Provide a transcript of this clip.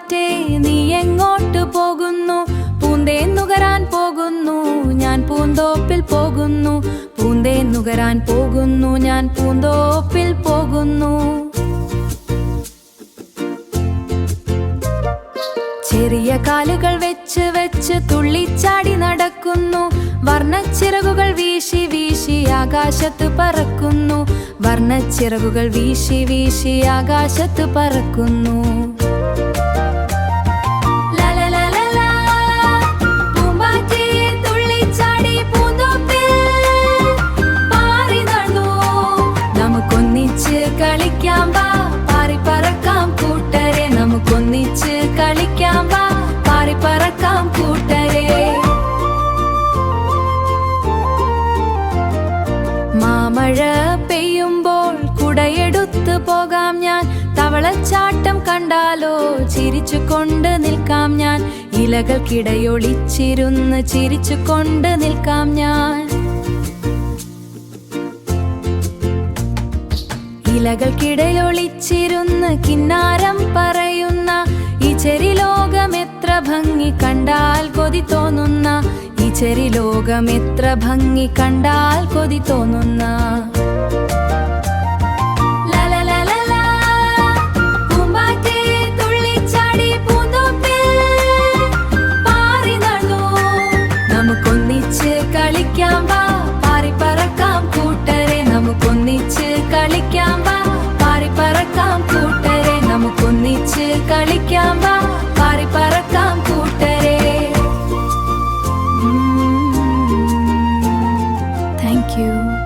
പൂമ്പാറ്റേ നീ എങ്ങോട്ട് പോകുന്നു? പൂന്തേൻ നുകരാൻ പോകുന്നു ഞാൻ പൂന്തോപ്പിൽ പോകുന്നു. പൂന്തേൻ നുകരാൻ പോകുന്നു ഞാൻ പൂന്തോപ്പിൽ പോകുന്നു. ചെറിയ കാലുകൾ വെച്ച് വെച്ച് തുള്ളിച്ചാടി നടക്കുന്നു. വർണ്ണച്ചിറകുകൾ വീശി വീശി ആകാശത്ത് പറക്കുന്നു. വർണ്ണച്ചിറകുകൾ വീശി വീശി ആകാശത്ത് പറക്കുന്നു. കളിക്കാം വാ പാറി പറക്കാം കൂട്ടരെ, നമുക്കൊന്നിച്ച് കളിക്കാം വാ പാറി പറക്കാം കൂട്ടരെ. മാമഴ പെയ്യുമ്പോൾ കുടയെടുത്ത് പോകാം ഞാൻ. തവളച്ചാട്ടം കണ്ടാലോ ചിരിച്ചുകൊണ്ട് നിൽക്കാം ഞാൻ. ഇലകൾക്കിടയൊളിച്ചിരുന്ന് ചിരിച്ചുകൊണ്ട് നിൽക്കാം ഞാൻ. ഇലകൾക്കിടയൊളിച്ചിരുന്ന് കിന്നാരം പറയുന്ന ഈ ചെറി ലോകം എത്ര ഭംഗി കണ്ടാൽ കൊതി തോന്നുന്ന. ഈ ചെറി ലോകം എത്ര ഭംഗി കണ്ടാൽ കൊതി തോന്നുന്ന. നമുക്കൊന്നിച്ച് കളിക്കാം വാ പാറി പറക്കാം കൂട്ടരെ, നമുക്കൊന്നിച്ച് കളിക്കാം വാ പാറി പറക്കാം കൂട്ടരെ, നമുക്കൊന്നിച്ച് കളിക്കാം വാ പാറി പറക്കാം കൂട്ടരെ. Thank you.